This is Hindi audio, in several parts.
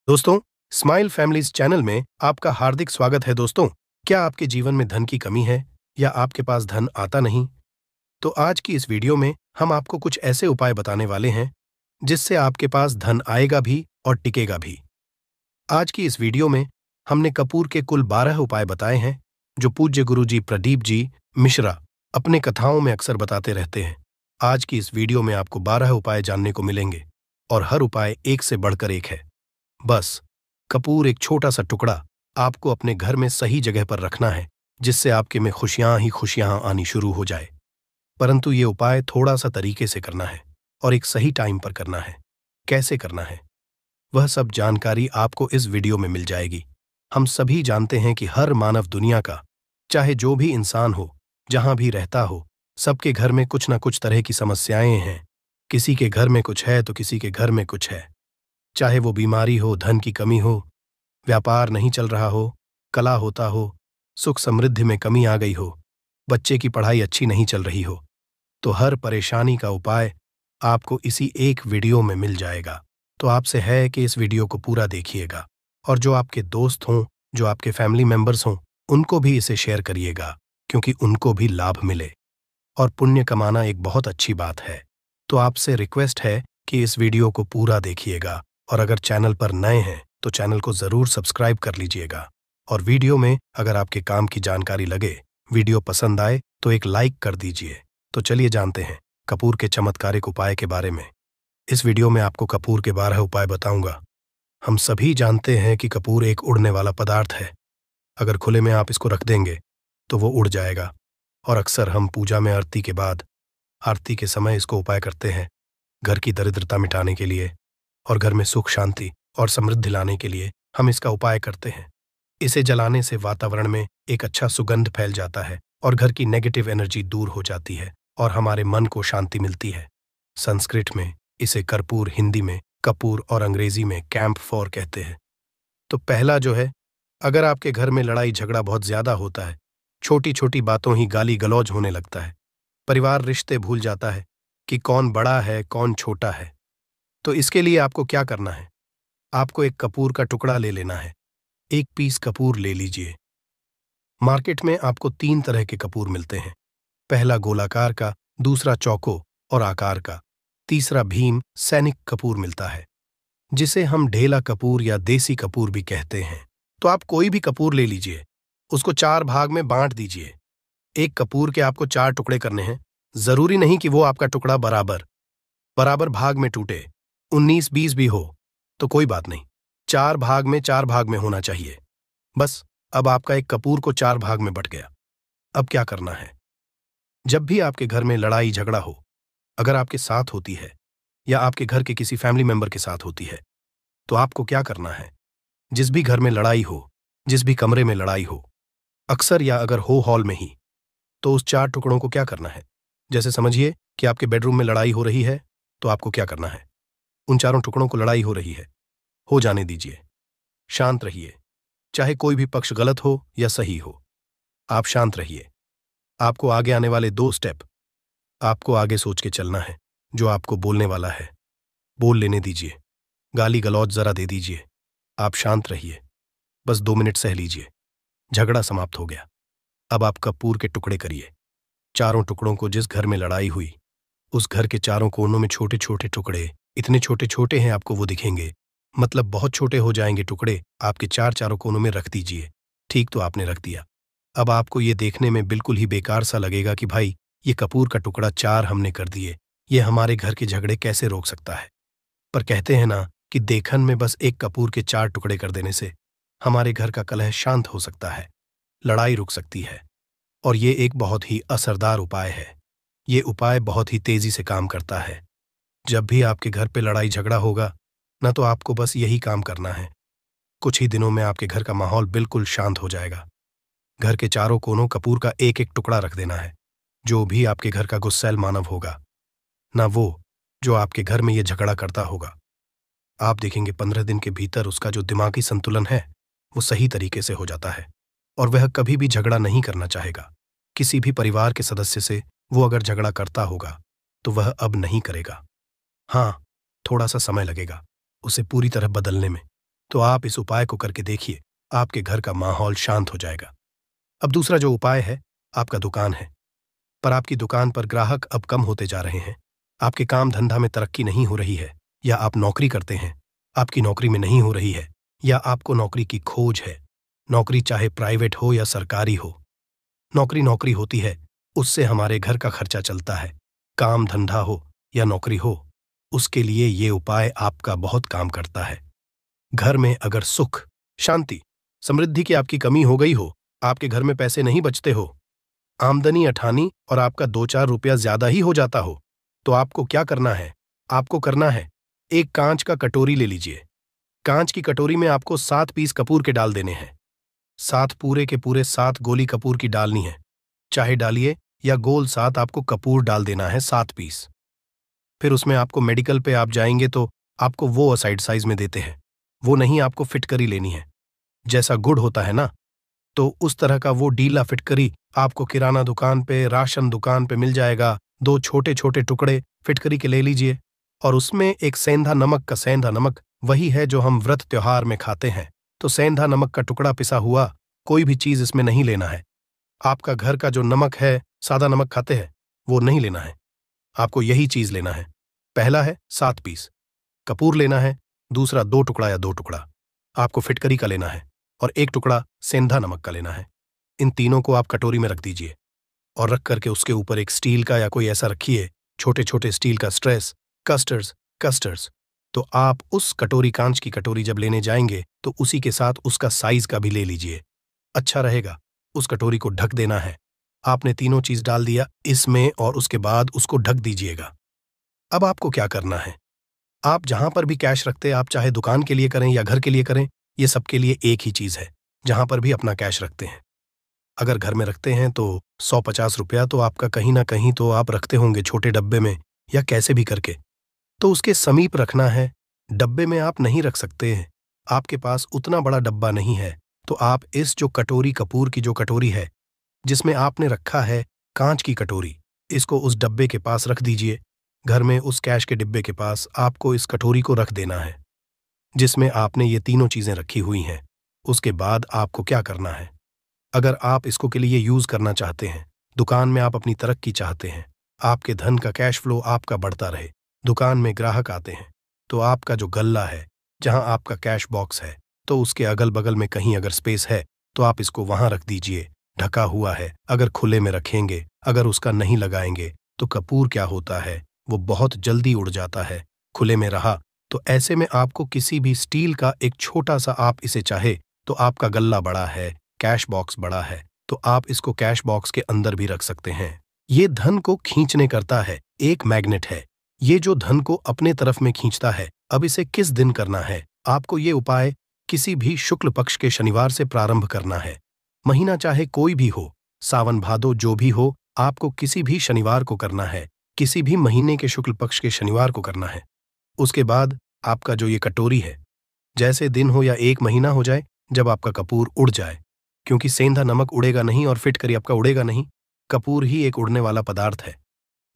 दोस्तों, स्माइल फैमिलीज चैनल में आपका हार्दिक स्वागत है। दोस्तों, क्या आपके जीवन में धन की कमी है या आपके पास धन आता नहीं? तो आज की इस वीडियो में हम आपको कुछ ऐसे उपाय बताने वाले हैं जिससे आपके पास धन आएगा भी और टिकेगा भी। आज की इस वीडियो में हमने कपूर के कुल 12 उपाय बताए हैं जो पूज्य गुरुजी प्रदीप जी मिश्रा अपने कथाओं में अक्सर बताते रहते हैं। आज की इस वीडियो में आपको 12 उपाय जानने को मिलेंगे और हर उपाय एक से बढ़कर एक है। बस कपूर एक छोटा सा टुकड़ा आपको अपने घर में सही जगह पर रखना है जिससे आपके में खुशियां ही खुशियां आनी शुरू हो जाए। परंतु ये उपाय थोड़ा सा तरीके से करना है और एक सही टाइम पर करना है। कैसे करना है वह सब जानकारी आपको इस वीडियो में मिल जाएगी। हम सभी जानते हैं कि हर मानव दुनिया का, चाहे जो भी इंसान हो, जहां भी रहता हो, सबके घर में कुछ ना कुछ तरह की समस्याएं हैं। किसी के घर में कुछ है तो किसी के घर में कुछ है। चाहे वो बीमारी हो, धन की कमी हो, व्यापार नहीं चल रहा हो, कला होता हो, सुख समृद्धि में कमी आ गई हो, बच्चे की पढ़ाई अच्छी नहीं चल रही हो, तो हर परेशानी का उपाय आपको इसी एक वीडियो में मिल जाएगा। तो आपसे है कि इस वीडियो को पूरा देखिएगा और जो आपके दोस्त हों, जो आपके फैमिली मेंबर्स हों, उनको भी इसे शेयर करिएगा क्योंकि उनको भी लाभ मिले। और पुण्य कमाना एक बहुत अच्छी बात है। तो आपसे रिक्वेस्ट है कि इस वीडियो को पूरा देखिएगा और अगर चैनल पर नए हैं तो चैनल को जरूर सब्सक्राइब कर लीजिएगा। और वीडियो में अगर आपके काम की जानकारी लगे, वीडियो पसंद आए तो एक लाइक कर दीजिए। तो चलिए जानते हैं कपूर के चमत्कारिक उपाय के बारे में। इस वीडियो में आपको कपूर के 12 उपाय बताऊंगा। हम सभी जानते हैं कि कपूर एक उड़ने वाला पदार्थ है। अगर खुले में आप इसको रख देंगे तो वो उड़ जाएगा और अक्सर हम पूजा में आरती के बाद, आरती के समय इसको उपाय करते हैं घर की दरिद्रता मिटाने के लिए और घर में सुख शांति और समृद्धि लाने के लिए हम इसका उपाय करते हैं। इसे जलाने से वातावरण में एक अच्छा सुगंध फैल जाता है और घर की नेगेटिव एनर्जी दूर हो जाती है और हमारे मन को शांति मिलती है। संस्कृत में इसे कर्पूर, हिंदी में कपूर और अंग्रेजी में कैंपफॉर कहते हैं। तो पहला जो है, अगर आपके घर में लड़ाई झगड़ा बहुत ज्यादा होता है, छोटी छोटी बातों ही गाली गलौज होने लगता है, परिवार रिश्ते भूल जाता है कि कौन बड़ा है कौन छोटा है, तो इसके लिए आपको क्या करना है? आपको एक कपूर का टुकड़ा ले लेना है। एक पीस कपूर ले लीजिए। मार्केट में आपको 3 तरह के कपूर मिलते हैं। पहला गोलाकार का, दूसरा चौको और आकार का, तीसरा भीम सैनिक कपूर मिलता है जिसे हम ढेला कपूर या देसी कपूर भी कहते हैं। तो आप कोई भी कपूर ले लीजिए, उसको 4 भाग में बांट दीजिए। एक कपूर के आपको 4 टुकड़े करने हैं। जरूरी नहीं कि वो आपका टुकड़ा बराबर बराबर भाग में टूटे, 19-20 भी हो तो कोई बात नहीं, 4 भाग में होना चाहिए। बस अब आपका एक कपूर को 4 भाग में बट गया। अब क्या करना है? जब भी आपके घर में लड़ाई झगड़ा हो, अगर आपके साथ होती है या आपके घर के किसी फैमिली मेंबर के साथ होती है, तो आपको क्या करना है? जिस भी घर में लड़ाई हो, जिस भी कमरे में लड़ाई हो, अक्सर या अगर हो हॉल में ही, तो उस 4 टुकड़ों को क्या करना है? जैसे समझिए कि आपके बेडरूम में लड़ाई हो रही है, तो आपको क्या करना है? उन 4 टुकड़ों को लड़ाई हो रही है, हो जाने दीजिए, शांत रहिए। चाहे कोई भी पक्ष गलत हो या सही हो, आप शांत रहिए। आपको आगे आने वाले 2 स्टेप आपको आगे सोच के चलना है। जो आपको बोलने वाला है बोल लेने दीजिए, गाली गलौज जरा दे दीजिए, आप शांत रहिए, बस 2 मिनट सह लीजिए, झगड़ा समाप्त हो गया। अब आप कपूर के टुकड़े करिए। 4 टुकड़ों को जिस घर में लड़ाई हुई, उस घर के 4 कोनों में छोटे छोटे टुकड़े, इतने छोटे छोटे हैं आपको वो दिखेंगे, मतलब बहुत छोटे हो जाएंगे टुकड़े, आपके 4 कोनों में रख दीजिए। ठीक, तो आपने रख दिया। अब आपको ये देखने में बिल्कुल ही बेकार सा लगेगा कि भाई ये कपूर का टुकड़ा 4 हमने कर दिए, ये हमारे घर के झगड़े कैसे रोक सकता है? पर कहते हैं ना कि देखन में बस एक कपूर के 4 टुकड़े कर देने से हमारे घर का कलह शांत हो सकता है, लड़ाई रुक सकती है। और ये एक बहुत ही असरदार उपाय है। ये उपाय बहुत ही तेजी से काम करता है। जब भी आपके घर पे लड़ाई झगड़ा होगा ना, तो आपको बस यही काम करना है। कुछ ही दिनों में आपके घर का माहौल बिल्कुल शांत हो जाएगा। घर के 4 कोनों कपूर का एक एक टुकड़ा रख देना है। जो भी आपके घर का गुस्सैल मानव होगा ना, वो जो आपके घर में ये झगड़ा करता होगा, आप देखेंगे 15 दिन के भीतर उसका जो दिमागी संतुलन है वो सही तरीके से हो जाता है और वह कभी भी झगड़ा नहीं करना चाहेगा। किसी भी परिवार के सदस्य से वो अगर झगड़ा करता होगा तो वह अब नहीं करेगा। हाँ, थोड़ा सा समय लगेगा उसे पूरी तरह बदलने में, तो आप इस उपाय को करके देखिए, आपके घर का माहौल शांत हो जाएगा। अब दूसरा जो उपाय है, आपका दुकान है, पर आपकी दुकान पर ग्राहक अब कम होते जा रहे हैं, आपके काम धंधा में तरक्की नहीं हो रही है, या आप नौकरी करते हैं, आपकी नौकरी में नहीं हो रही है, या आपको नौकरी की खोज है। नौकरी चाहे प्राइवेट हो या सरकारी हो, नौकरी नौकरी होती है, उससे हमारे घर का खर्चा चलता है। काम धंधा हो या नौकरी हो, उसके लिए ये उपाय आपका बहुत काम करता है। घर में अगर सुख, शांति, समृद्धि की आपकी कमी हो गई हो, आपके घर में पैसे नहीं बचते हो, आमदनी अठानी और आपका 2-4 रुपया ज्यादा ही हो जाता हो, तो आपको क्या करना है? आपको करना है, एक कांच का कटोरी ले लीजिए। कांच की कटोरी में आपको 7 पीस कपूर के डाल देने हैं। 7 पूरे के पूरे 7 गोली कपूर की डालनी है। चाहे डालिए या गोल 7 आपको कपूर डाल देना है, 7 पीस। फिर उसमें आपको मेडिकल पे आप जाएंगे तो आपको वो असाइड साइज में देते हैं, वो नहीं, आपको फिटकरी लेनी है। जैसा गुड़ होता है ना, तो उस तरह का वो डीला फिटकरी आपको किराना दुकान पे, राशन दुकान पे मिल जाएगा। 2 छोटे छोटे टुकड़े फिटकरी के ले लीजिए, और उसमें एक सेंधा नमक का, सेंधा नमक वही है जो हम व्रत त्योहार में खाते हैं, तो सेंधा नमक का टुकड़ा पिसा हुआ, कोई भी चीज इसमें नहीं लेना है। आपका घर का जो नमक है, सादा नमक खाते हैं, वो नहीं लेना है, आपको यही चीज लेना है। पहला है 7 पीस कपूर लेना है, दूसरा 2 टुकड़ा या 2 टुकड़ा आपको फिटकरी का लेना है, और 1 टुकड़ा सेंधा नमक का लेना है। इन तीनों को आप कटोरी में रख दीजिए, और रख करके उसके ऊपर एक स्टील का या कोई ऐसा रखिए, छोटे छोटे स्टील का स्ट्रेस, कस्टर्स कस्टर्स। तो आप उस कटोरी, कांच की कटोरी जब लेने जाएंगे तो उसी के साथ उसका साइज का भी ले लीजिए, अच्छा रहेगा। उस कटोरी को ढक देना है। आपने तीनों चीज डाल दिया इसमें, और उसके बाद उसको ढक दीजिएगा। अब आपको क्या करना है, आप जहां पर भी कैश रखते हैं, आप चाहे दुकान के लिए करें या घर के लिए करें, ये सबके लिए एक ही चीज है। जहां पर भी अपना कैश रखते हैं, अगर घर में रखते हैं तो 100-50 रुपया तो आपका कहीं ना कहीं तो आप रखते होंगे, छोटे डब्बे में या कैसे भी करके, तो उसके समीप रखना है। डब्बे में आप नहीं रख सकते हैं, आपके पास उतना बड़ा डब्बा नहीं है, तो आप इस जो कटोरी, कपूर की जो कटोरी है जिसमें आपने रखा है कांच की कटोरी, इसको उस डब्बे के पास रख दीजिए। घर में उस कैश के डिब्बे के पास आपको इस कटोरी को रख देना है, जिसमें आपने ये तीनों चीजें रखी हुई हैं। उसके बाद आपको क्या करना है, अगर आप इसको के लिए यूज करना चाहते हैं, दुकान में आप अपनी तरक्की चाहते हैं, आपके धन का कैश फ्लो आपका बढ़ता रहे, दुकान में ग्राहक आते हैं, तो आपका जो गल्ला है, जहां आपका कैश बॉक्स है, तो उसके अगल बगल में कहीं अगर स्पेस है तो आप इसको वहां रख दीजिए। ढका हुआ है, अगर खुले में रखेंगे, अगर उसका नहीं लगाएंगे, तो कपूर क्या होता है, वो बहुत जल्दी उड़ जाता है। खुले में रहा तो ऐसे में आपको किसी भी स्टील का एक छोटा सा, आप इसे चाहे तो आपका गल्ला बड़ा है, कैश बॉक्स बड़ा है, तो आप इसको कैश बॉक्स के अंदर भी रख सकते हैं। ये धन को खींचने करता है, एक मैग्नेट है, ये जो धन को अपने तरफ में खींचता है। अब इसे किस दिन करना है, आपको ये उपाय किसी भी शुक्ल पक्ष के शनिवार से प्रारंभ करना है। महीना चाहे कोई भी हो, सावन भादो जो भी हो, आपको किसी भी शनिवार को करना है, किसी भी महीने के शुक्ल पक्ष के शनिवार को करना है। उसके बाद आपका जो ये कटोरी है, जैसे दिन हो या 1 महीना हो जाए, जब आपका कपूर उड़ जाए, क्योंकि सेंधा नमक उड़ेगा नहीं और फिटकरी आपका उड़ेगा नहीं, कपूर ही एक उड़ने वाला पदार्थ है।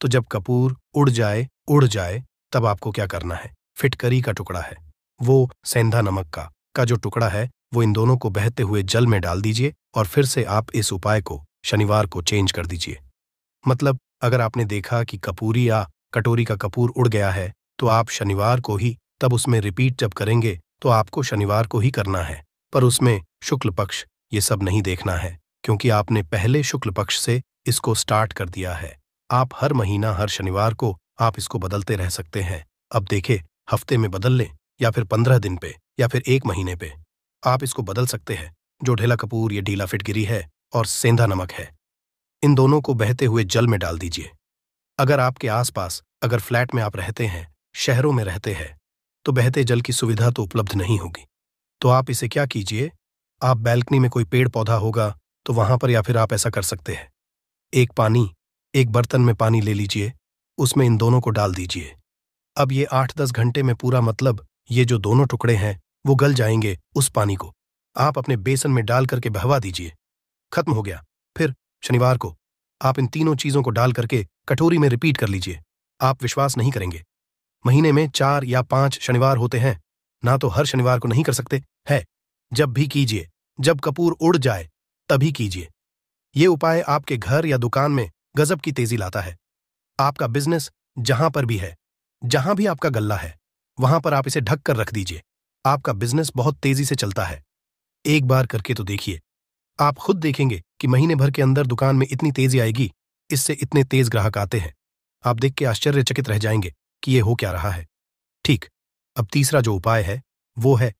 तो जब कपूर उड़ जाए, तब आपको क्या करना है, फिटकरी का टुकड़ा है, वो सेंधा नमक का जो टुकड़ा है, वो इन दोनों को बहते हुए जल में डाल दीजिए, और फिर से आप इस उपाय को शनिवार को चेंज कर दीजिए। मतलब अगर आपने देखा कि कपूरी या कटोरी का कपूर उड़ गया है, तो आप शनिवार को ही, तब उसमें रिपीट जब करेंगे तो आपको शनिवार को ही करना है, पर उसमें शुक्ल पक्ष ये सब नहीं देखना है, क्योंकि आपने पहले शुक्ल पक्ष से इसको स्टार्ट कर दिया है। आप हर महीना, हर शनिवार को आप इसको बदलते रह सकते हैं। अब देखे, हफ्ते में बदल लें, या फिर 15 दिन पे, या फिर 1 महीने पे, आप इसको बदल सकते हैं। जो ढेला कपूर, ये ढीला फिटगिरी है और सेंधा नमक है, इन दोनों को बहते हुए जल में डाल दीजिए। अगर आपके आसपास, अगर फ्लैट में आप रहते हैं, शहरों में रहते हैं, तो बहते जल की सुविधा तो उपलब्ध नहीं होगी, तो आप इसे क्या कीजिए, आप बैल्कनी में कोई पेड़ पौधा होगा तो वहां पर, या फिर आप ऐसा कर सकते हैं, एक बर्तन में पानी ले लीजिए, उसमें इन दोनों को डाल दीजिए। अब ये 8-10 घंटे में पूरा, मतलब ये जो दोनों टुकड़े हैं वो गल जाएंगे। उस पानी को आप अपने बेसन में डाल करके बहवा दीजिए, खत्म हो गया। फिर शनिवार को आप इन तीनों चीजों को डाल करके कटोरी में रिपीट कर लीजिए। आप विश्वास नहीं करेंगे, महीने में 4 या 5 शनिवार होते हैं, ना तो हर शनिवार को नहीं कर सकते है, जब भी कीजिए, जब कपूर उड़ जाए तभी कीजिए। ये उपाय आपके घर या दुकान में गजब की तेजी लाता है। आपका बिजनेस जहां पर भी है, जहां भी आपका गल्ला है, वहां पर आप इसे ढक कर रख दीजिए। आपका बिजनेस बहुत तेजी से चलता है। एक बार करके तो देखिए, आप खुद देखेंगे कि महीने भर के अंदर दुकान में इतनी तेजी आएगी, इससे इतने तेज ग्राहक आते हैं। आप देख के आश्चर्यचकित रह जाएंगे कि ये हो क्या रहा है। ठीक, अब तीसरा जो उपाय है वो है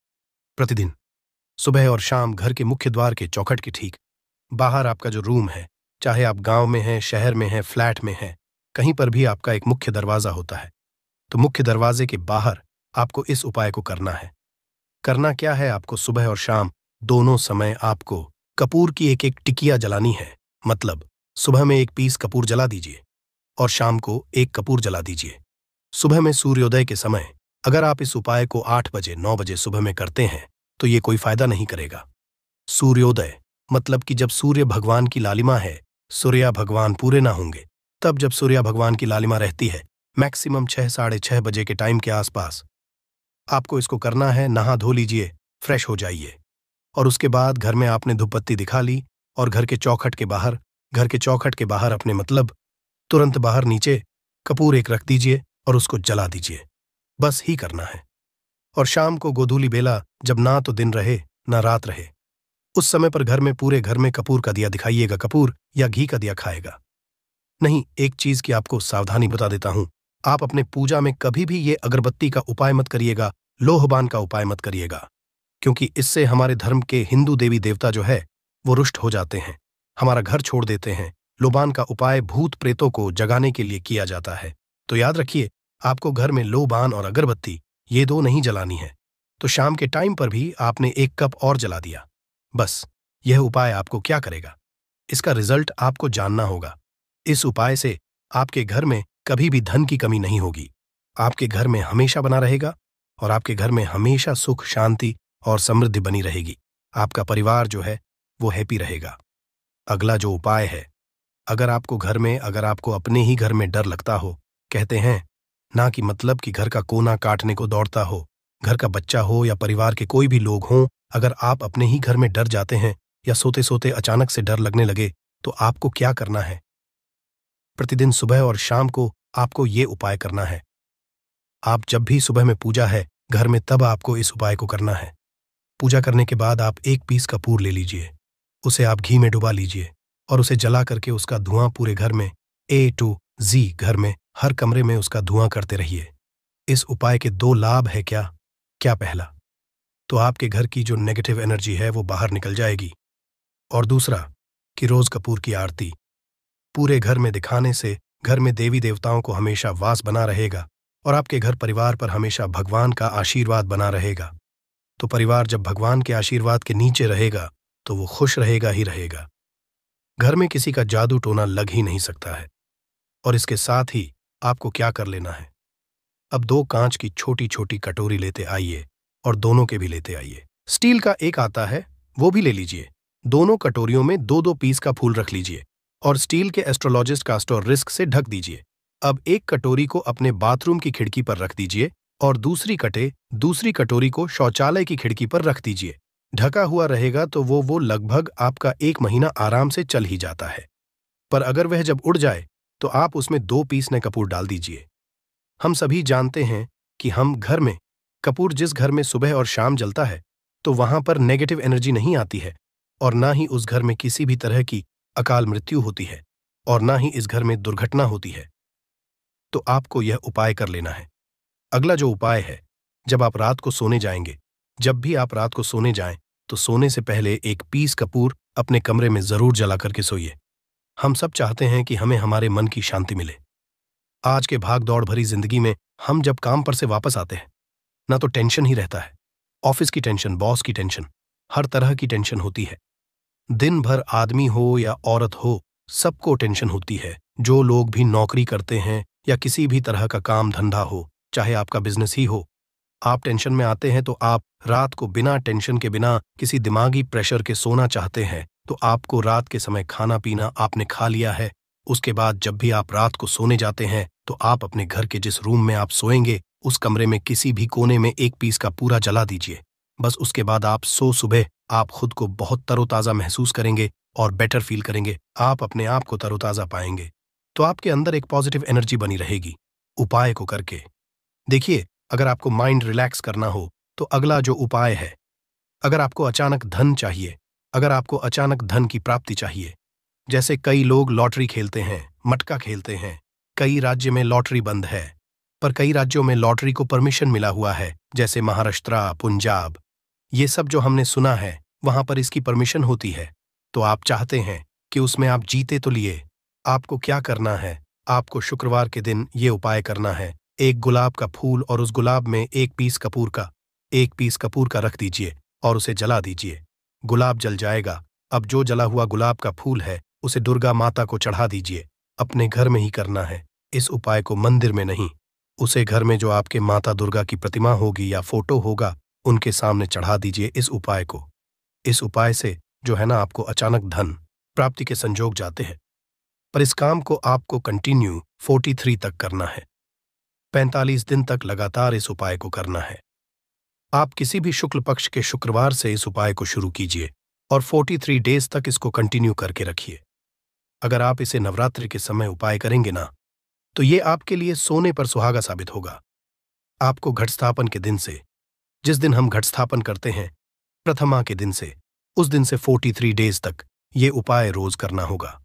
प्रतिदिन सुबह और शाम घर के मुख्य द्वार के चौखट के ठीक बाहर आपका जो रूम है, चाहे आप गांव में हैं, शहर में हैं, फ्लैट में हैं, कहीं पर भी आपका एक मुख्य दरवाजा होता है। तो मुख्य दरवाजे के बाहर आपको इस उपाय को करना है। करना क्या है, आपको सुबह और शाम दोनों समय आपको कपूर की एक एक टिकिया जलानी है। मतलब सुबह में एक पीस कपूर जला दीजिए और शाम को एक कपूर जला दीजिए। सुबह में सूर्योदय के समय अगर आप इस उपाय को 8 बजे 9 बजे सुबह में करते हैं तो ये कोई फायदा नहीं करेगा। सूर्योदय मतलब कि जब सूर्य भगवान की लालिमा है, सूर्या भगवान पूरे ना होंगे, तब जब सूर्या भगवान की लालिमा रहती है मैक्सिमम 6 साढ़े 6 बजे के टाइम के आसपास आपको इसको करना है। नहा धो लीजिए, फ्रेश हो जाइए और उसके बाद घर में आपने धूपबत्ती दिखा ली और घर के चौखट के बाहर अपने मतलब तुरंत बाहर नीचे कपूर एक रख दीजिए और उसको जला दीजिए। बस ही करना है। और शाम को गोधूली बेला, जब ना तो दिन रहे ना रात रहे, उस समय पर घर में पूरे घर में कपूर का दिया दिखाइएगा। कपूर या घी का दिया खाएगा नहीं। एक चीज की आपको सावधानी बता देता हूं, आप अपने पूजा में कभी भी ये अगरबत्ती का उपाय मत करिएगा, लोहबान का उपाय मत करिएगा, क्योंकि इससे हमारे धर्म के हिंदू देवी देवता जो है वो रुष्ट हो जाते हैं, हमारा घर छोड़ देते हैं। लोबान का उपाय भूत प्रेतों को जगाने के लिए किया जाता है। तो याद रखिए, आपको घर में लोबान और अगरबत्ती ये दो नहीं जलानी है। तो शाम के टाइम पर भी आपने एक कप और जला दिया। बस यह उपाय आपको क्या करेगा, इसका रिजल्ट आपको जानना होगा। इस उपाय से आपके घर में कभी भी धन की कमी नहीं होगी, आपके घर में हमेशा बना रहेगा और आपके घर में हमेशा सुख शांति और समृद्धि बनी रहेगी। आपका परिवार जो है वो हैप्पी रहेगा। अगला जो उपाय है, अगर आपको अपने ही घर में डर लगता हो, कहते हैं ना कि मतलब कि घर का कोना काटने को दौड़ता हो, घर का बच्चा हो या परिवार के कोई भी लोग हों, अगर आप अपने ही घर में डर जाते हैं या सोते सोते अचानक से डर लगने लगे, तो आपको क्या करना है, प्रतिदिन सुबह और शाम को आपको ये उपाय करना है। आप जब भी सुबह में पूजा है घर में, तब आपको इस उपाय को करना है। पूजा करने के बाद आप एक पीस कपूर ले लीजिए, उसे आप घी में डुबा लीजिए और उसे जला करके उसका धुआं पूरे घर में A to Z घर में हर कमरे में उसका धुआं करते रहिए। इस उपाय के 2 लाभ है क्या पहला तो आपके घर की जो नेगेटिव एनर्जी है वो बाहर निकल जाएगी, और दूसरा कि रोज कपूर की आरती पूरे घर में दिखाने से घर में देवी देवताओं को हमेशा वास बना रहेगा और आपके घर परिवार पर हमेशा भगवान का आशीर्वाद बना रहेगा। तो परिवार जब भगवान के आशीर्वाद के नीचे रहेगा तो वो खुश रहेगा ही रहेगा। घर में किसी का जादू टोना लग ही नहीं सकता है। और इसके साथ ही आपको क्या कर लेना है, अब 2 कांच की छोटी छोटी कटोरी लेते आइए और दोनों के भी लेते आइए। स्टील का एक आता है वो भी ले लीजिए। दोनों कटोरियों में 2-2 पीस का फूल रख लीजिए और स्टील के एस्ट्रोलॉजिस्ट कास्टर रिस्क से ढक दीजिए। अब एक कटोरी को अपने बाथरूम की खिड़की पर रख दीजिए और दूसरी कटोरी को शौचालय की खिड़की पर रख दीजिए। ढका हुआ रहेगा तो वो लगभग आपका 1 महीना आराम से चल ही जाता है। पर अगर वह जब उड़ जाए तो आप उसमें 2 पीस नए कपूर डाल दीजिए। हम सभी जानते हैं कि हम घर में कपूर जिस घर में सुबह और शाम जलता है तो वहां पर नेगेटिव एनर्जी नहीं आती है और ना ही उस घर में किसी भी तरह की अकाल मृत्यु होती है और ना ही इस घर में दुर्घटना होती है। तो आपको यह उपाय कर लेना है। अगला जो उपाय है, जब आप रात को सोने जाएंगे, जब भी आप रात को सोने जाएं तो सोने से पहले एक पीस कपूर अपने कमरे में जरूर जला करके सोइए। हम सब चाहते हैं कि हमें हमारे मन की शांति मिले। आज के भाग दौड़ भरी जिंदगी में हम जब काम पर से वापस आते हैं ना तो टेंशन ही रहता है, ऑफिस की टेंशन, बॉस की टेंशन, हर तरह की टेंशन होती है। दिन भर आदमी हो या औरत हो, सबको टेंशन होती है। जो लोग भी नौकरी करते हैं या किसी भी तरह का काम धंधा हो, चाहे आपका बिजनेस ही हो, आप टेंशन में आते हैं तो आप रात को बिना टेंशन के, बिना किसी दिमागी प्रेशर के सोना चाहते हैं। तो आपको रात के समय खाना पीना आपने खा लिया है, उसके बाद जब भी आप रात को सोने जाते हैं तो आप अपने घर के जिस रूम में आप सोएंगे उस कमरे में किसी भी कोने में एक पीस का पूरा जला दीजिए। बस उसके बाद आप सुबह आप खुद को बहुत तरोताज़ा महसूस करेंगे और बेटर फील करेंगे। आप अपने आप को तरोताज़ा पाएंगे, तो आपके अंदर एक पॉजिटिव एनर्जी बनी रहेगी उपाय को करके। देखिए, अगर आपको माइंड रिलैक्स करना हो तो अगला जो उपाय है, अगर आपको अचानक धन चाहिए, अगर आपको अचानक धन की प्राप्ति चाहिए, जैसे कई लोग लॉटरी खेलते हैं, मटका खेलते हैं, कई राज्य में लॉटरी बंद है, पर कई राज्यों में लॉटरी को परमिशन मिला हुआ है, जैसे महाराष्ट्र, पंजाब, ये सब जो हमने सुना है, वहां पर इसकी परमिशन होती है। तो आप चाहते हैं कि उसमें आप जीते तो लिए। आपको क्या करना है, आपको शुक्रवार के दिन ये उपाय करना है। एक गुलाब का फूल और उस गुलाब में एक पीस कपूर का रख दीजिए और उसे जला दीजिए। गुलाब जल जाएगा। अब जो जला हुआ गुलाब का फूल है उसे दुर्गा माता को चढ़ा दीजिए। अपने घर में ही करना है इस उपाय को, मंदिर में नहीं। उसे घर में जो आपके माता दुर्गा की प्रतिमा होगी या फोटो होगा उनके सामने चढ़ा दीजिए इस उपाय को। इस उपाय से जो है ना, आपको अचानक धन प्राप्ति के संजोग जाते हैं। पर इस काम को आपको कंटिन्यू 43 तक करना है। 45 दिन तक लगातार इस उपाय को करना है। आप किसी भी शुक्ल पक्ष के शुक्रवार से इस उपाय को शुरू कीजिए और 43 डेज तक इसको कंटिन्यू करके रखिए। अगर आप इसे नवरात्रि के समय उपाय करेंगे ना, तो ये आपके लिए सोने पर सुहागा साबित होगा। आपको घट स्थापन के दिन से, जिस दिन हम घट स्थापन करते हैं, प्रथमा के दिन से, उस दिन से 43 डेज तक ये उपाय रोज करना होगा।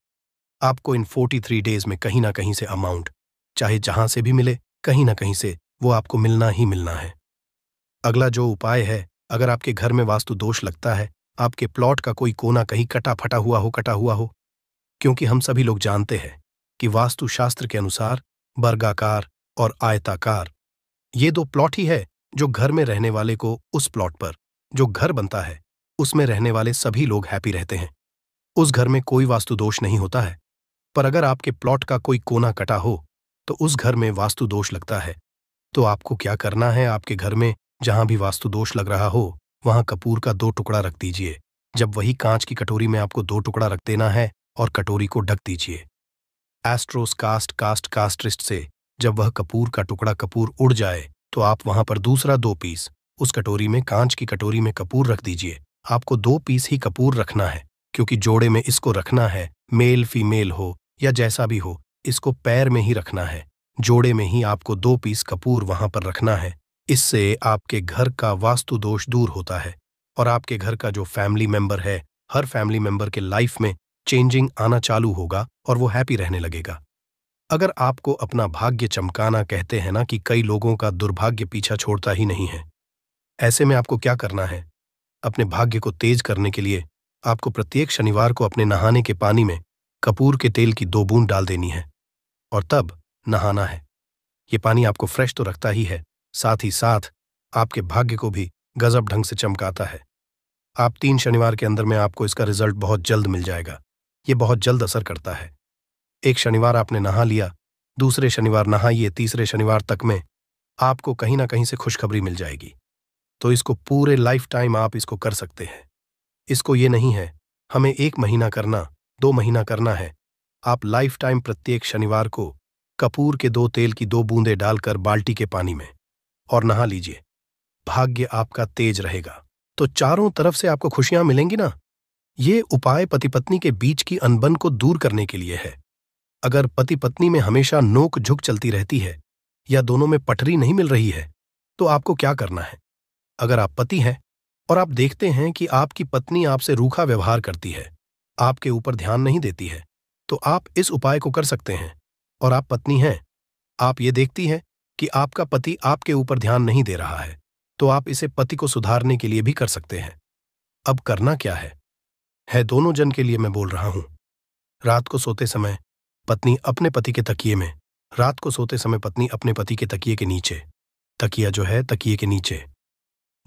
आपको इन 43 डेज में कहीं ना कहीं से अमाउंट, चाहे जहां से भी मिले, कहीं ना कहीं से वो आपको मिलना ही मिलना है। अगला जो उपाय है, अगर आपके घर में वास्तु दोष लगता है, आपके प्लॉट का कोई कोना कहीं कटा हुआ हो, क्योंकि हम सभी लोग जानते हैं कि वास्तु शास्त्र के अनुसार वर्गाकार और आयताकार ये दो प्लॉट ही है जो घर में रहने वाले को, उस प्लॉट पर जो घर बनता है उसमें रहने वाले सभी लोग हैप्पी रहते हैं। उस घर में कोई वास्तु दोष नहीं होता है। पर अगर आपके प्लॉट का कोई कोना कटा हो तो उस घर में वास्तु दोष लगता है। तो आपको क्या करना है, आपके घर में जहां भी वास्तु दोष लग रहा हो वहां कपूर का 2 टुकड़ा रख दीजिए। जब वही कांच की कटोरी में आपको 2 टुकड़ा रख देना है और कटोरी को ढक दीजिए। एस्ट्रोस कास्ट्रिस्ट से जब वह कपूर का टुकड़ा कपूर उड़ जाए तो आप वहां पर दूसरा 2 पीस उस कटोरी में, कांच की कटोरी में कपूर रख दीजिए। आपको 2 पीस ही कपूर रखना है, क्योंकि जोड़े में इसको रखना है, मेल फीमेल हो या जैसा भी हो, इसको पैर में ही रखना है। जोड़े में ही आपको 2 पीस कपूर वहां पर रखना है। इससे आपके घर का वास्तु दोष दूर होता है और आपके घर का जो फैमिली मेंबर है, हर फैमिली मेंबर के लाइफ में चेंजिंग आना चालू होगा और वो हैप्पी रहने लगेगा। अगर आपको अपना भाग्य चमकाना, कहते हैं ना कि कई लोगों का दुर्भाग्य पीछा छोड़ता ही नहीं है, ऐसे में आपको क्या करना है, अपने भाग्य को तेज करने के लिए आपको प्रत्येक शनिवार को अपने नहाने के पानी में कपूर के तेल की 2 बूंद डाल देनी है और तब नहाना है। ये पानी आपको फ्रेश तो रखता ही है, साथ ही साथ आपके भाग्य को भी गजब ढंग से चमकाता है। आप 3 शनिवार के अंदर में आपको इसका रिजल्ट बहुत जल्द मिल जाएगा। ये बहुत जल्द असर करता है। एक शनिवार आपने नहा लिया, दूसरे शनिवार नहाइए, तीसरे शनिवार तक में आपको कहीं ना कहीं से खुशखबरी मिल जाएगी। तो इसको पूरे लाइफ टाइम आप इसको कर सकते हैं। इसको ये नहीं है हमें 1 महीना करना, 2 महीना करना है। आप लाइफ टाइम प्रत्येक शनिवार को कपूर के 2 तेल की 2 बूंदें डालकर बाल्टी के पानी में और नहा लीजिए। भाग्य आपका तेज रहेगा तो चारों तरफ से आपको खुशियां मिलेंगी ना। ये उपाय पति पत्नी के बीच की अनबन को दूर करने के लिए है। अगर पति पत्नी में हमेशा नोक झुक चलती रहती है या दोनों में पटरी नहीं मिल रही है तो आपको क्या करना है। अगर आप पति हैं और आप देखते हैं कि आपकी पत्नी आपसे रूखा व्यवहार करती है, आपके ऊपर ध्यान नहीं देती है, तो आप इस उपाय को कर सकते हैं। और आप पत्नी हैं, आप ये देखती हैं कि आपका पति आपके ऊपर ध्यान नहीं दे रहा है, तो आप इसे पति को सुधारने के लिए भी कर सकते हैं। अब करना क्या है दोनों जन के लिए मैं बोल रहा हूं। रात को सोते समय पत्नी अपने पति के तकिए में, रात को सोते समय पत्नी अपने पति के तकिए के नीचे, तकिया जो है तकिए के नीचे,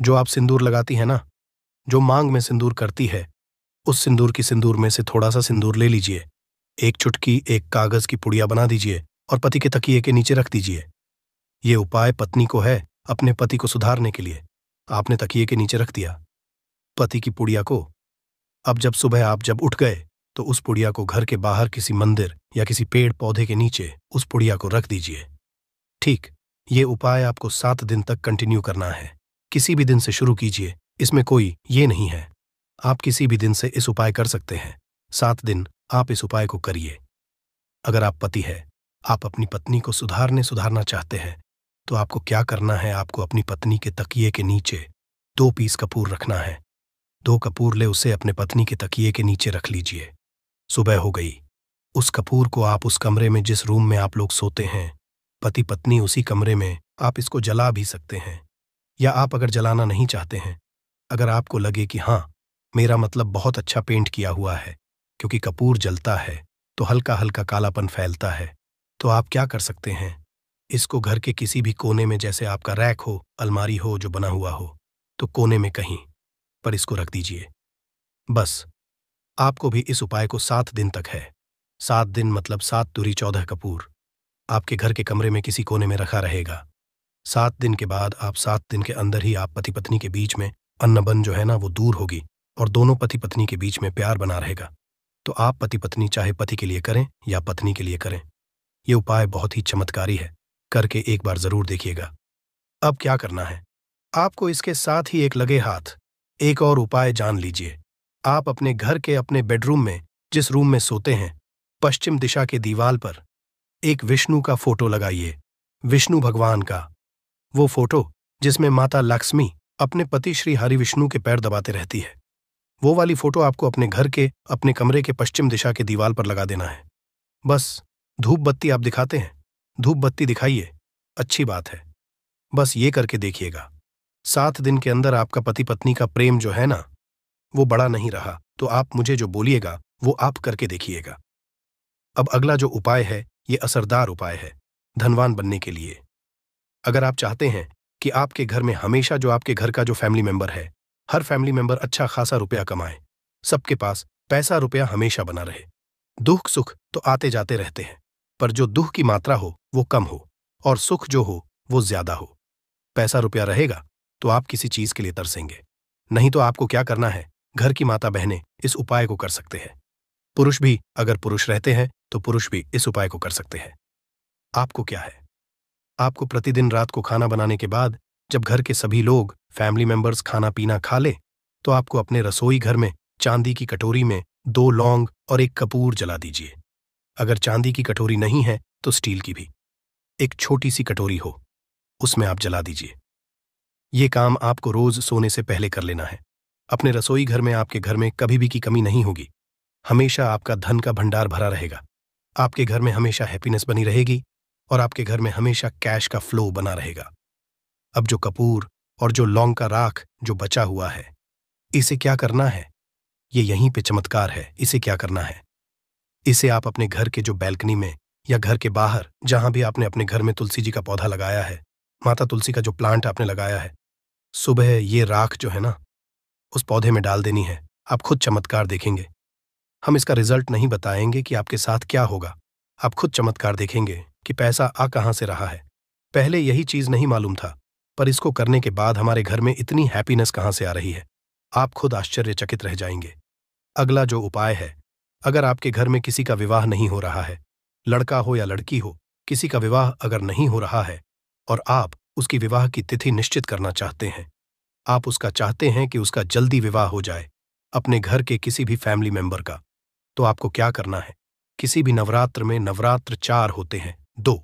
जो आप सिंदूर लगाती है ना, जो मांग में सिंदूर करती है, उस सिंदूर में से थोड़ा सा सिंदूर ले लीजिए, एक चुटकी एक कागज की पुड़िया बना दीजिए और पति के तकिए के नीचे रख दीजिए। ये उपाय पत्नी को है अपने पति को सुधारने के लिए। आपने तकिए के नीचे रख दिया पति की पुड़िया को। अब जब सुबह आप जब उठ गए तो उस पुड़िया को घर के बाहर किसी मंदिर या किसी पेड़ पौधे के नीचे उस पुड़िया को रख दीजिए। ठीक, ये उपाय आपको 7 दिन तक कंटिन्यू करना है। किसी भी दिन से शुरू कीजिए, इसमें कोई ये नहीं है। आप किसी भी दिन से इस उपाय कर सकते हैं। 7 दिन आप इस उपाय को करिए। अगर आप पति है, आप अपनी पत्नी को सुधारना चाहते हैं, तो आपको क्या करना है, आपको अपनी पत्नी के तकिए के नीचे 2 पीस कपूर रखना है। 2 कपूर ले उसे अपने पत्नी के तकिए के नीचे रख लीजिए। सुबह हो गई, उस कपूर को आप उस कमरे में जिस रूम में आप लोग सोते हैं, पति पत्नी उसी कमरे में आप इसको जला भी सकते हैं। या आप अगर जलाना नहीं चाहते हैं, अगर आपको लगे कि हाँ, मेरा मतलब बहुत अच्छा पेंट किया हुआ है, क्योंकि कपूर जलता है तो हल्का हल्का कालापन फैलता है, तो आप क्या कर सकते हैं, इसको घर के किसी भी कोने में, जैसे आपका रैक हो, अलमारी हो जो बना हुआ हो, तो कोने में कहीं पर इसको रख दीजिए। बस आपको भी इस उपाय को 7 दिन तक है। 7 दिन मतलब 7 दूरी 14 कपूर आपके घर के कमरे में किसी कोने में रखा रहेगा। 7 दिन के बाद आप 7 दिन के अंदर ही आप पति पत्नी के बीच में अन्नबन जो है ना वो दूर होगी और दोनों पति पत्नी के बीच में प्यार बना रहेगा। तो आप पति पत्नी चाहे पति के लिए करें या पत्नी के लिए करें, ये उपाय बहुत ही चमत्कारी है, करके एक बार जरूर देखिएगा। अब क्या करना है, आपको इसके साथ ही एक लगे हाथ एक और उपाय जान लीजिए। आप अपने घर के अपने बेडरूम में, जिस रूम में सोते हैं, पश्चिम दिशा के दीवार पर एक विष्णु का फोटो लगाइए। विष्णु भगवान का वो फोटो जिसमें माता लक्ष्मी अपने पति श्री हरि विष्णु के पैर दबाते रहती है, वो वाली फोटो आपको अपने घर के अपने कमरे के पश्चिम दिशा के दीवार पर लगा देना है। बस धूप बत्ती आप दिखाते हैं, धूप बत्ती दिखाइए, अच्छी बात है, बस ये करके देखिएगा। 7 दिन के अंदर आपका पति पत्नी का प्रेम जो है ना वो बड़ा नहीं रहा, तो आप मुझे जो बोलिएगा वो आप करके देखिएगा। अब अगला जो उपाय है ये असरदार उपाय है धनवान बनने के लिए। अगर आप चाहते हैं कि आपके घर में हमेशा जो आपके घर का जो फैमिली मेंबर है, हर फैमिली मेंबर अच्छा खासा रुपया कमाए, सबके पास पैसा रुपया हमेशा बना रहे, दुख सुख तो आते जाते रहते हैं, पर जो दुख की मात्रा हो वो कम हो और सुख जो हो वो ज्यादा हो। पैसा रुपया रहेगा तो आप किसी चीज के लिए तरसेंगे, नहीं तो आपको क्या करना है, घर की माता बहनें इस उपाय को कर सकते हैं। पुरुष भी, अगर पुरुष रहते हैं तो पुरुष भी इस उपाय को कर सकते हैं। आपको क्या है, आपको प्रतिदिन रात को खाना बनाने के बाद जब घर के सभी लोग फैमिली मेंबर्स खाना पीना खा ले, तो आपको अपने रसोई घर में चांदी की कटोरी में 2 लौंग और 1 कपूर जला दीजिए। अगर चांदी की कटोरी नहीं है तो स्टील की भी एक छोटी सी कटोरी हो, उसमें आप जला दीजिए। ये काम आपको रोज सोने से पहले कर लेना है। अपने रसोई घर में आपके घर में कभी भी की कमी नहीं होगी, हमेशा आपका धन का भंडार भरा रहेगा, आपके घर में हमेशा हैप्पीनेस बनी रहेगी और आपके घर में हमेशा कैश का फ्लो बना रहेगा। अब जो कपूर और जो लौंग का राख जो बचा हुआ है, इसे क्या करना है, ये यहीं पे चमत्कार है। इसे क्या करना है, इसे आप अपने घर के जो बैल्कनी में या घर के बाहर जहां भी आपने अपने घर में तुलसी जी का पौधा लगाया है, माता तुलसी का जो प्लांट आपने लगाया है, सुबह ये राख जो है ना उस पौधे में डाल देनी है। आप खुद चमत्कार देखेंगे। हम इसका रिजल्ट नहीं बताएंगे कि आपके साथ क्या होगा, आप खुद चमत्कार देखेंगे कि पैसा आ कहां से रहा है। पहले यही चीज नहीं मालूम था, पर इसको करने के बाद हमारे घर में इतनी हैप्पीनेस कहां से आ रही है, आप खुद आश्चर्यचकित रह जाएंगे। अगला जो उपाय है, अगर आपके घर में किसी का विवाह नहीं हो रहा है, लड़का हो या लड़की हो, किसी का विवाह अगर नहीं हो रहा है और आप उसकी विवाह की तिथि निश्चित करना चाहते हैं, आप उसका चाहते हैं कि उसका जल्दी विवाह हो जाए अपने घर के किसी भी फैमिली मेंबर का, तो आपको क्या करना है, किसी भी नवरात्र में नवरात्र 4 होते हैं, 2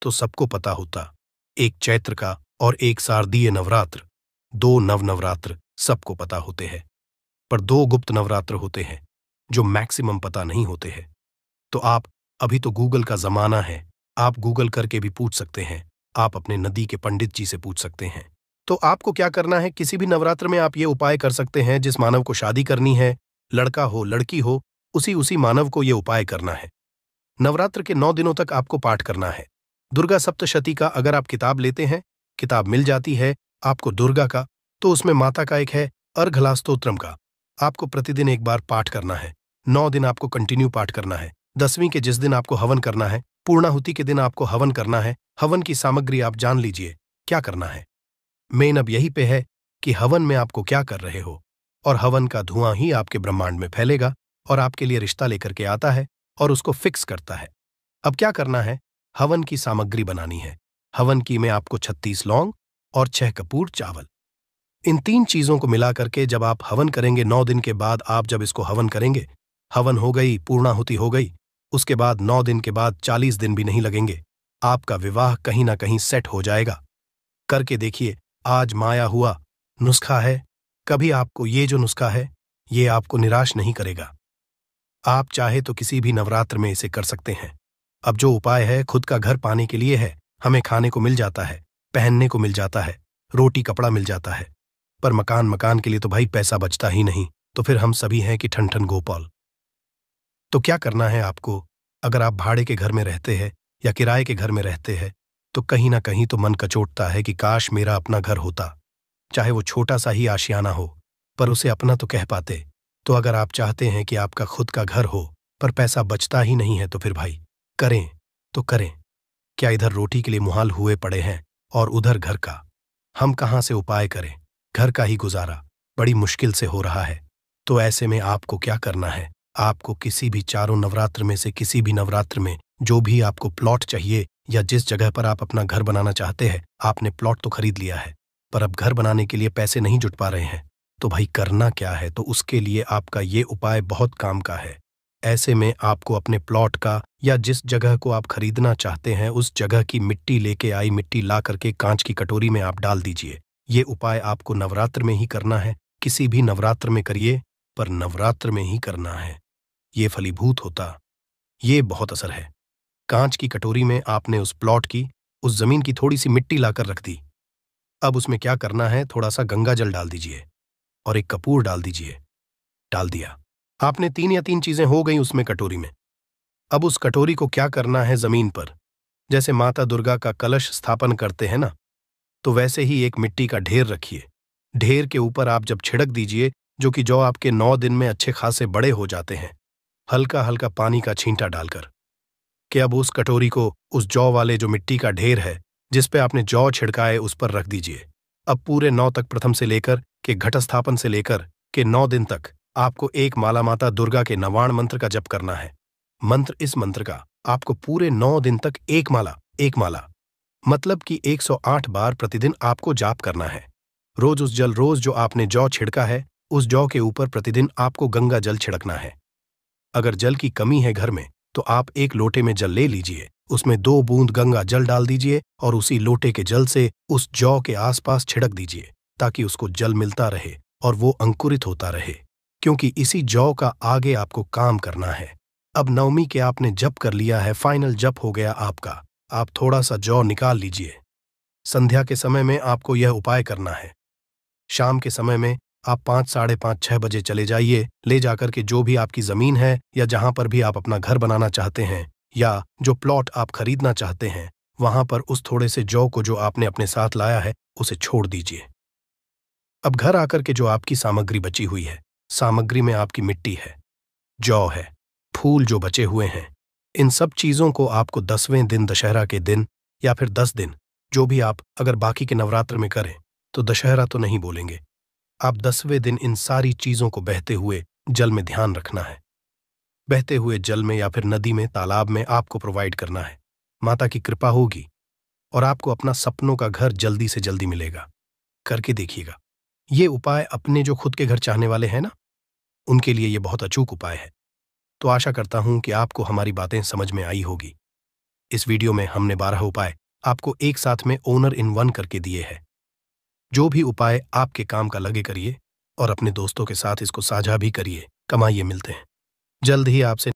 तो सबको पता होता, एक चैत्र का और एक शारदीय नवरात्र, 2 नवरात्र सबको पता होते हैं, पर 2 गुप्त नवरात्र होते हैं जो मैक्सिमम पता नहीं होते हैं। तो आप, अभी तो गूगल का जमाना है, आप गूगल करके भी पूछ सकते हैं, आप अपने नदी के पंडित जी से पूछ सकते हैं। तो आपको क्या करना है, किसी भी नवरात्र में आप ये उपाय कर सकते हैं। जिस मानव को शादी करनी है, लड़का हो लड़की हो, उसी मानव को ये उपाय करना है। नवरात्र के 9 दिनों तक आपको पाठ करना है। दुर्गा सप्तशती का अगर आप किताब लेते हैं, किताब मिल जाती है आपको दुर्गा का, तो उसमें माता का एक है अर्घला स्तोत्रम का, आपको प्रतिदिन एक बार पाठ करना है। 9 दिन आपको कंटिन्यू पाठ करना है। 10वीं के जिस दिन आपको हवन करना है, पूर्णाहुति के दिन आपको हवन करना है। हवन की सामग्री आप जान लीजिए क्या करना है। मेन अब यही पे है कि हवन में आपको क्या कर रहे हो, और हवन का धुआं ही आपके ब्रह्मांड में फैलेगा और आपके लिए रिश्ता लेकर के आता है और उसको फिक्स करता है। अब क्या करना है, हवन की सामग्री बनानी है। हवन की में आपको 36 लौंग और 6 कपूर चावल। इन 3 चीजों को मिला करके जब आप हवन करेंगे 9 दिन के बाद, आप जब इसको हवन करेंगे, हवन हो गई, पूर्णाहुति हो गई, उसके बाद 9 दिन के बाद 40 दिन भी नहीं लगेंगे, आपका विवाह कहीं ना कहीं सेट हो जाएगा। करके देखिए, आज माया हुआ नुस्खा है, कभी आपको ये जो नुस्खा है ये आपको निराश नहीं करेगा। आप चाहे तो किसी भी नवरात्र में इसे कर सकते हैं। अब जो उपाय है खुद का घर पाने के लिए है, हमें खाने को मिल जाता है, पहनने को मिल जाता है, रोटी कपड़ा मिल जाता है, पर मकान के लिए तो भाई पैसा बचता ही नहीं, तो फिर हम सभी हैं कि ठन ठन गोपाल। तो क्या करना है आपको, अगर आप भाड़े के घर में रहते हैं या किराए के घर में रहते हैं, तो कहीं ना कहीं तो मन कचोटता है कि काश मेरा अपना घर होता, चाहे वो छोटा सा ही आशियाना हो, पर उसे अपना तो कह पाते। तो अगर आप चाहते हैं कि आपका खुद का घर हो पर पैसा बचता ही नहीं है, तो फिर भाई करें तो करें। क्या इधर रोटी के लिए मुहाल हुए पड़े हैं और उधर घर का, हम कहाँ से उपाय करें, घर का ही गुजारा बड़ी मुश्किल से हो रहा है। तो ऐसे में आपको क्या करना है, आपको किसी भी चारों नवरात्र में से किसी भी नवरात्र में जो भी आपको प्लॉट चाहिए या जिस जगह पर आप अपना घर बनाना चाहते हैं, आपने प्लॉट तो खरीद लिया है पर अब घर बनाने के लिए पैसे नहीं जुट पा रहे हैं, तो भाई करना क्या है, तो उसके लिए आपका ये उपाय बहुत काम का है। ऐसे में आपको अपने प्लॉट का या जिस जगह को आप खरीदना चाहते हैं उस जगह की मिट्टी लेके आई, मिट्टी ला करके कांच की कटोरी में आप डाल दीजिए। ये उपाय आपको नवरात्र में ही करना है, किसी भी नवरात्र में करिए पर नवरात्र में ही करना है, ये फलीभूत होता, ये बहुत असर है। कांच की कटोरी में आपने उस प्लॉट की, उस जमीन की थोड़ी सी मिट्टी लाकर रख दी। अब उसमें क्या करना है, थोड़ा सा गंगा जल डाल दीजिए और एक कपूर डाल दीजिए। डाल दिया आपने, 3 या 3 चीजें हो गई उसमें कटोरी में। अब उस कटोरी को क्या करना है, जमीन पर जैसे माता दुर्गा का कलश स्थापन करते हैं ना, तो वैसे ही एक मिट्टी का ढेर रखिए। ढेर के ऊपर आप जब छिड़क दीजिए, जो कि जौ आपके 9 दिन में अच्छे खासे बड़े हो जाते हैं, हल्का हल्का पानी का छींटा डालकर कि अब उस कटोरी को उस जौ वाले जो मिट्टी का ढेर है जिस पे आपने जौ छिड़काए उस पर रख दीजिए। अब पूरे 9 तक, प्रथम से लेकर के घट स्थापन से लेकर के 9 दिन तक आपको एक माला माता दुर्गा के नवाण मंत्र का जप करना है। मंत्र, इस मंत्र का आपको पूरे 9 दिन तक एक माला मतलब कि 108 बार प्रतिदिन आपको जाप करना है। रोज जो आपने जौ छिड़का है उस जौ के ऊपर प्रतिदिन आपको गंगा जल छिड़कना है। अगर जल की कमी है घर में तो आप एक लोटे में जल ले लीजिए, उसमें 2 बूंद गंगा जल डाल दीजिए और उसी लोटे के जल से उस जौ के आसपास छिड़क दीजिए ताकि उसको जल मिलता रहे और वो अंकुरित होता रहे, क्योंकि इसी जौ का आगे आपको काम करना है। अब नवमी के आपने जप कर लिया है, फाइनल जप हो गया आपका, आप थोड़ा सा जौ निकाल लीजिए। संध्या के समय में आपको यह उपाय करना है। शाम के समय में आप 5, साढ़े 5, 6 बजे चले जाइए, ले जाकर के जो भी आपकी जमीन है या जहां पर भी आप अपना घर बनाना चाहते हैं या जो प्लॉट आप खरीदना चाहते हैं, वहां पर उस थोड़े से जौ को जो आपने अपने साथ लाया है उसे छोड़ दीजिए। अब घर आकर के जो आपकी सामग्री बची हुई है, सामग्री में आपकी मिट्टी है, जौ है, फूल जो बचे हुए हैं, इन सब चीजों को आपको 10वें दिन, दशहरा के दिन या फिर 10 दिन, जो भी आप अगर बाकी के नवरात्र में करें तो दशहरा तो नहीं बोलेंगे, आप 10वें दिन इन सारी चीजों को बहते हुए जल में ध्यान रखना है। बहते हुए जल में या फिर नदी में, तालाब में आपको प्रोवाइड करना है। माता की कृपा होगी और आपको अपना सपनों का घर जल्दी से जल्दी मिलेगा। करके देखिएगा। ये उपाय अपने जो खुद के घर चाहने वाले हैं ना, उनके लिए ये बहुत अचूक उपाय है। तो आशा करता हूं कि आपको हमारी बातें समझ में आई होगी। इस वीडियो में हमने 12 उपाय आपको एक साथ में ओनर इन वन करके दिए हैं। जो भी उपाय आपके काम का लगे करिए और अपने दोस्तों के साथ इसको साझा भी करिए। कमाइए, मिलते हैं जल्द ही आपसे।